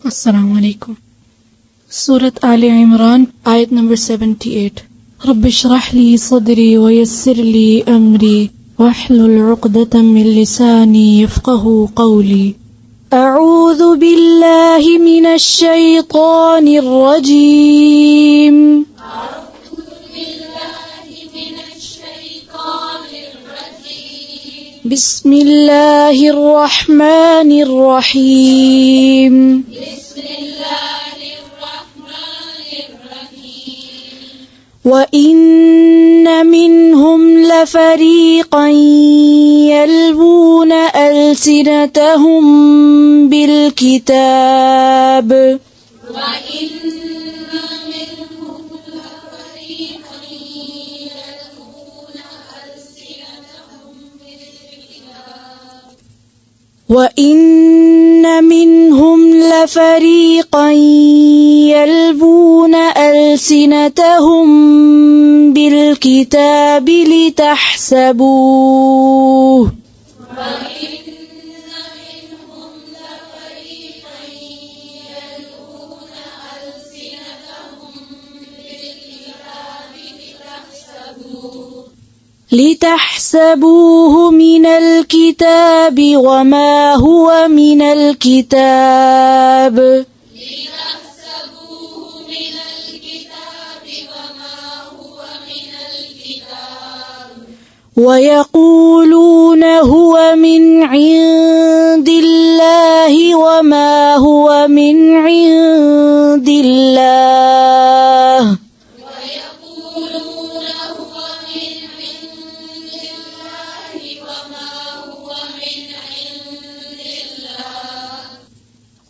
अस्सलाम वालेकुम। सूरत आले इमरान आयत नंबर 78। रब्बि इश्रह ली सदरी व यस्सिर ली अमरी वहलुल उक़दतम मिन लिसानी यफ़क़हू क़ौली। अऊज़ु बिल्लाहि मिनश शैतानिर रजीम। बिस्मिल्लाहिर रहमानिर रहीम। वइन्न मिनहुम लफरीक़न यल्वून अलसिनतहुम बिलकिताब। वइन्न मिनहुम लफरीक़न यल्वून अलसिनतहुम बिलकिताब लितहसबूह। लितहसबूह मिनल किताब वमा हुवा मिनल किताब। वयक़ूलून हुवा मिन इंदिल्लाहि वमा हुवा मिन इंदिल्लाह।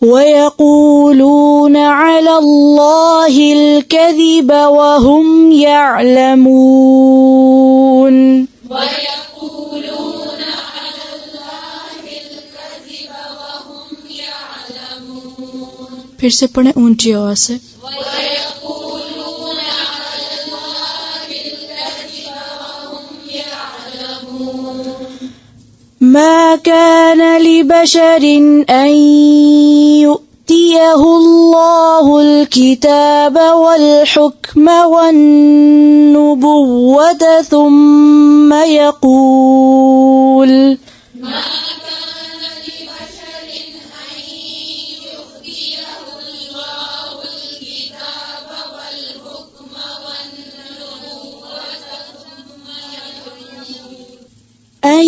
वयक़ूलून अलल्लाहिल कज़िब वहुम यअलमून। फिर से पढ़ें ऊंची आवाज से। ما كان لبشر أن يؤتيه الله الكتاب والحكم والنبوة ثم يقول أن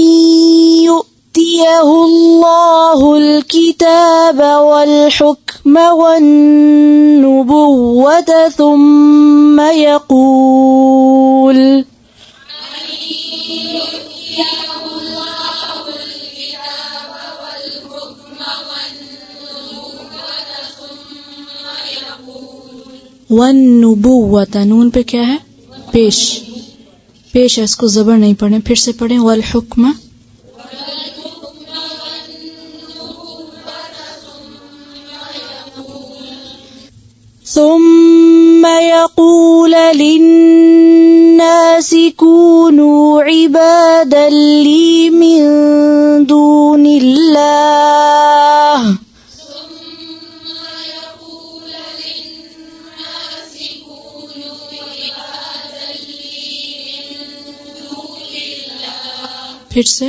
يؤتيه الله الكتاب والحكم والنبوة ثم يقول والنبوة नून पे क्या है? पेश पेश है, इसको ज़बर नहीं पढ़ें। फिर से पढ़ें वल हुक्म। ثم يقول للناس كونوا عبادا لي من دون الله फिर से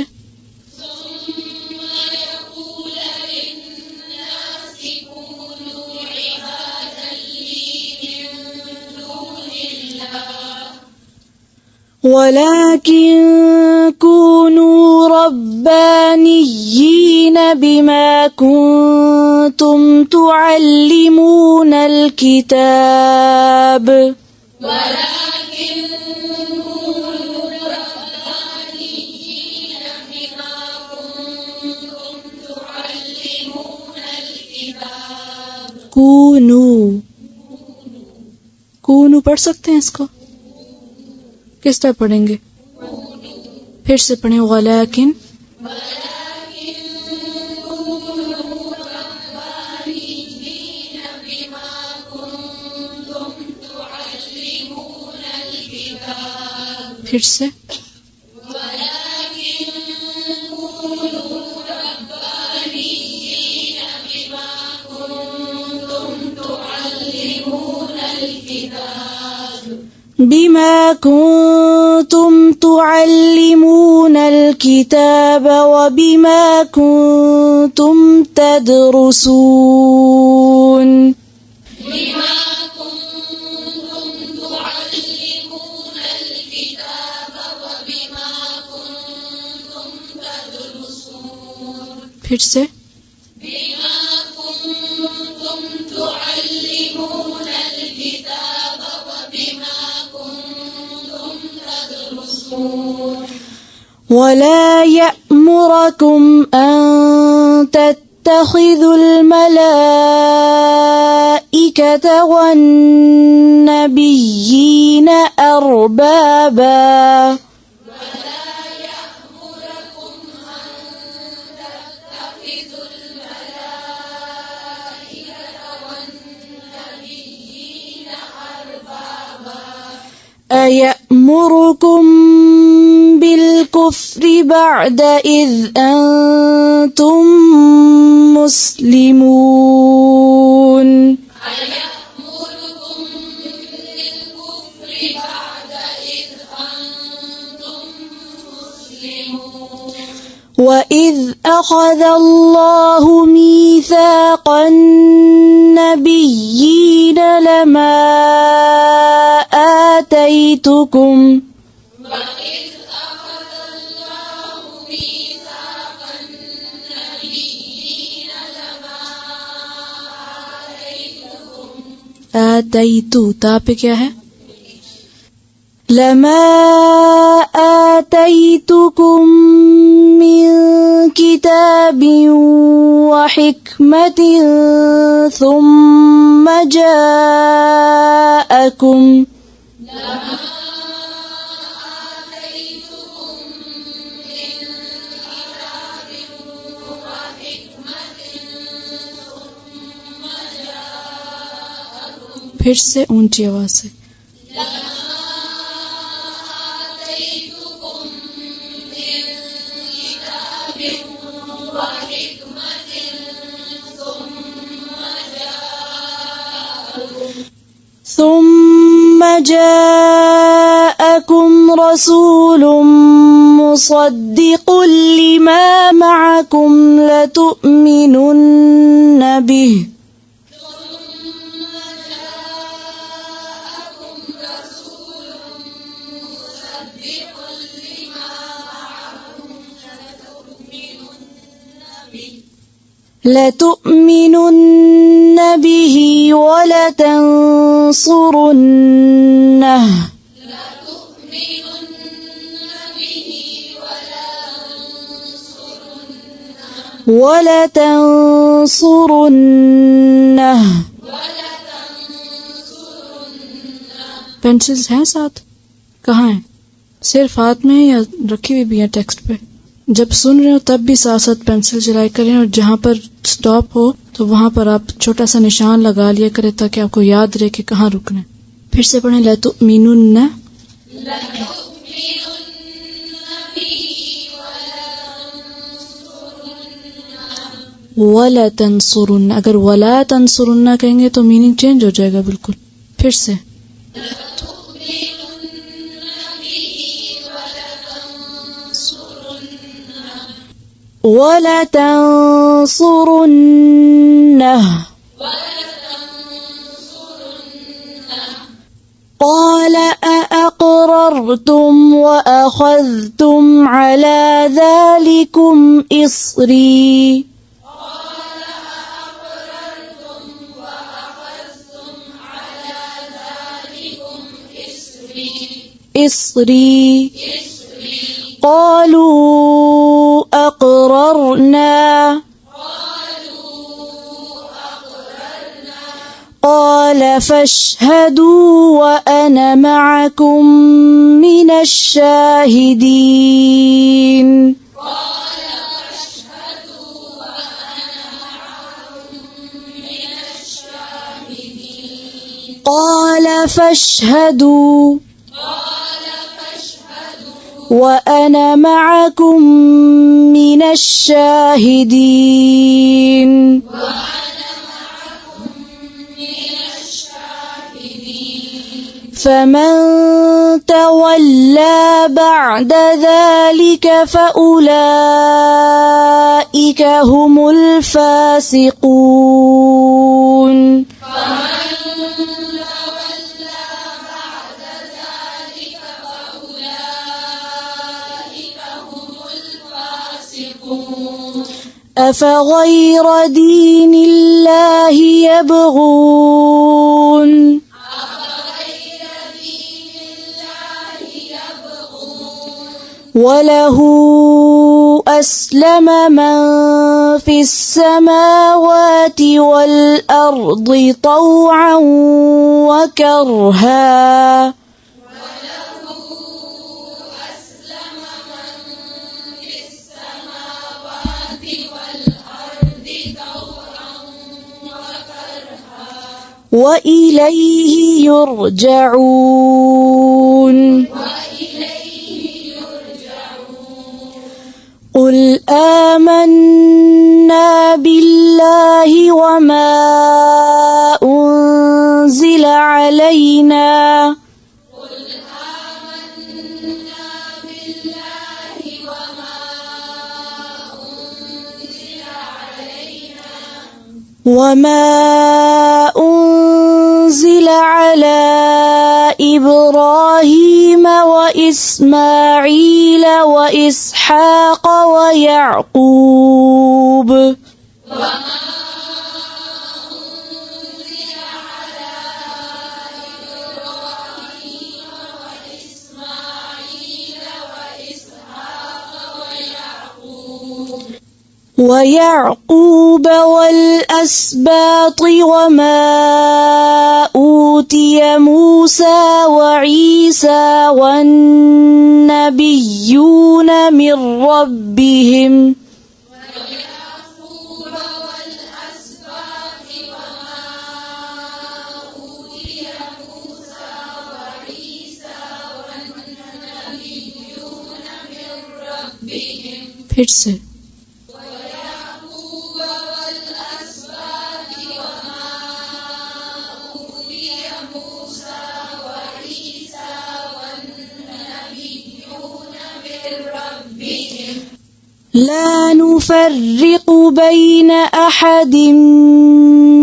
वलाकिन कूनू रब्बानिय्यीन बिमा कुन्तुम तुअल्लिमूनल किताब। कूनू कूनू पढ़ सकते हैं इसको? किस तरह पढ़ेंगे? फिर से पढ़ें वलाकिन फिर से بما كنتم تعلمون الكتاب وبما كنتم تدرسون फिर से ولا يأمركم أن تتخذوا الملائكة والنبيين أربابا أيأمركم بالكفر بعد إذ أنتم مسلمون وإذ أخذ الله ميثاق النبيين لما آتيتكم आतैतु ता पे क्या है लमा आतैतुकुम मिन किताबिन व हिकमतिन थुम्मा जाअकुम फिर से ऊंची आवाज से ثم جاءكم رسول مصدق لما معكم لتؤمنن به لتؤمنن به ولتنصرنه पेंसिल्स हैं साथ कहाँ हैं सिर्फ हाथ में या रखी हुई भी है टेक्स्ट पे जब सुन रहे हो तब भी साथ साथ पेंसिल चलाई करें और जहाँ पर स्टॉप हो तो वहाँ पर आप छोटा सा निशान लगा लिया करें ताकि आपको याद रहे कि कहाँ रुकना है फिर से पढ़ें लतुमिनुन्ना वला तंसुरुन्ना अगर वला तंसुरुन्ना कहेंगे तो मीनिंग चेंज हो जाएगा बिल्कुल फिर से وَلَتَنْصُرُنَّهُ قَالَ أَأَقْرَرْتُمْ وَأَخَذْتُمْ عَلَى ذَلِكُمْ إِصْرِي قالوا أقررنا قال فاشهدوا وأنا معكم من الشاهدين قال فاشهدوا وأنا معكم من الشاهدين فمن تولى بعد ذلك فأولئك هم الفاسقون أفغير دين الله يبغون وله أسلم من في السماوات والأرض طوعا وكرها وإليه يرجعون قل آمنا بالله وما أنزل علينا على إبراهيم وإسماعيل وإسحاق ويعقوب والأسباط وما أوتي موسى وعيسى والنبيون من ربهم फिर से لا نفرق بين أحد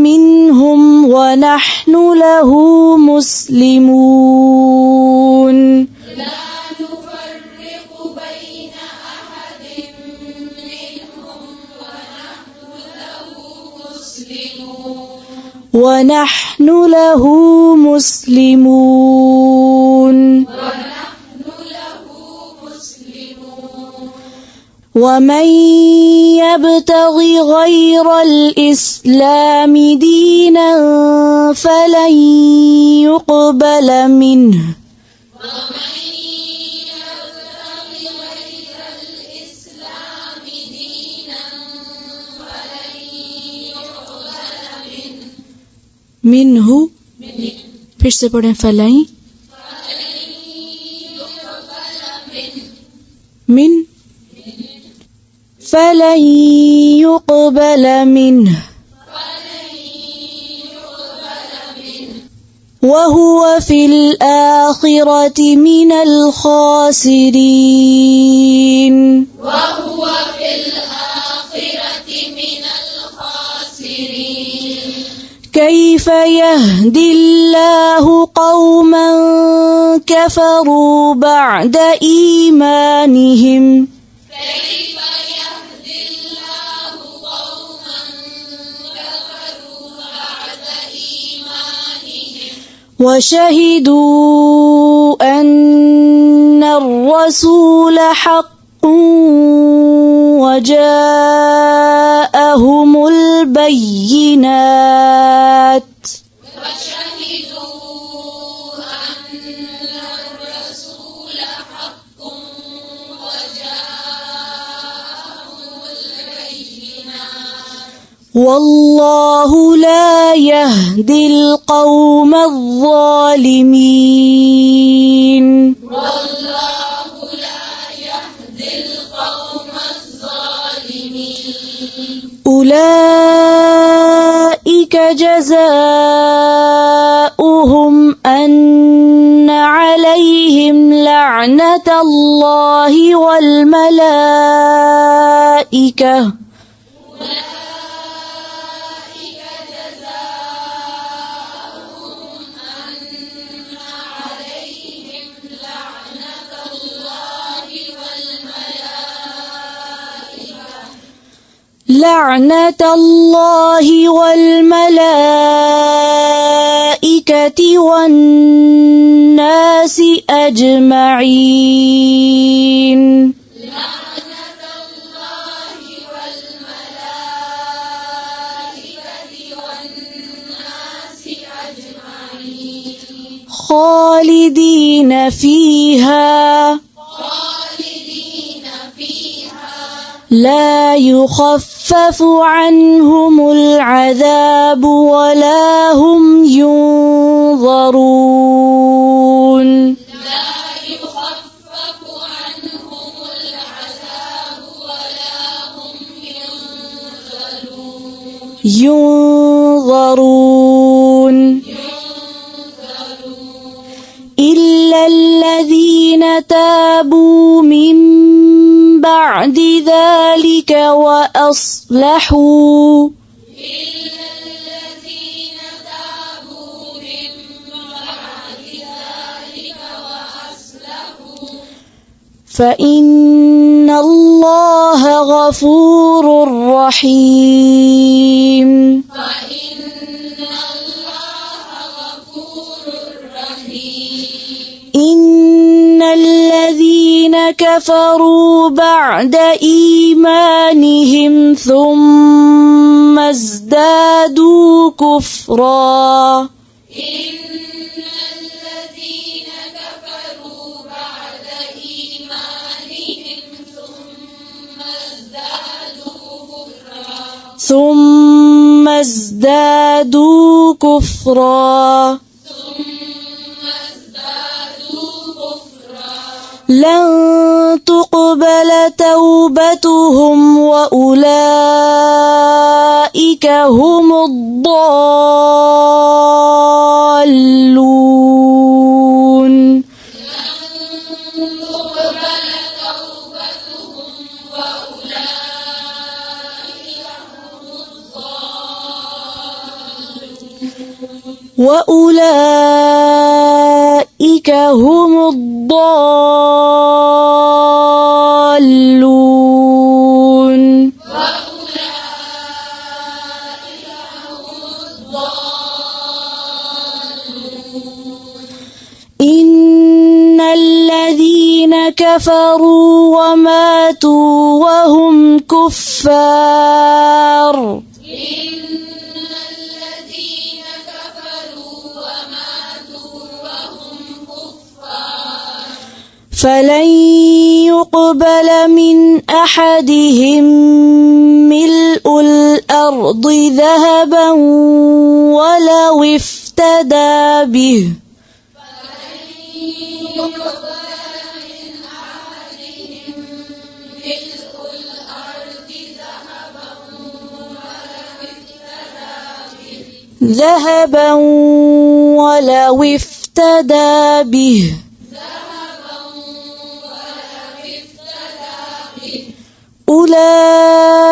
منهم ونحن له مسلمون ونحن له مسلمون ومن يبتغ غير الإسلام دينا فلن يقبل منه मिन्हु फिर से पढ़ें फलाई मिन فلن يقبل منه وهو في الآخرة من الخاسرين كيف يهدي الله قوما كفروا بعد إيمانهم وشهدوا أن الرسول حق وجاءهم البينات والله لا يهدي القوم الظالمين أولئك جزاؤهم أن والملائكة لعنة الله والملائكة والناس أجمعين خالدين فيها لا يخفف عنهم العذاب ولا هم ينظرون ينظرون إلا الذين تابوا من بعد ذلك وأصلحوا فإن الله غفور رحيم إن الذين كفروا بعد إيمانهم ثم ازدادوا كفرا ثم ازدادوا كفرا لن تقبل توبتهم وأولئك هم الضالون وأولئك هم الضالون إن الذين كفروا وماتوا وهم كفار فلن يقبل من أحدهم ملء الأرض ذهبا ولو افتدى به ذهبا ولو افتدى به أولئك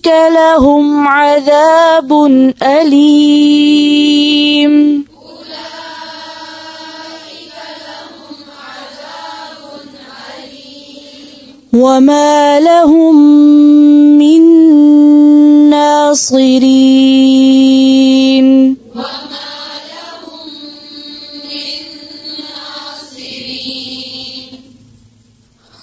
لهم عذاب أليم وما لهم من ناصرين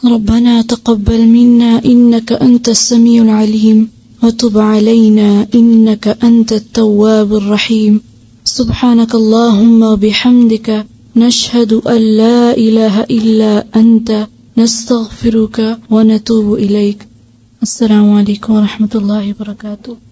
ربنا تقبل منا إنك أنت السميع العليم وتب علينا إنك أنت التواب الرحيم سبحانك اللهم وبحمدك نشهد أن لا إله إلا أنت نستغفرك ونتوب إليك. السلام عليكم ورحمة الله وبركاته.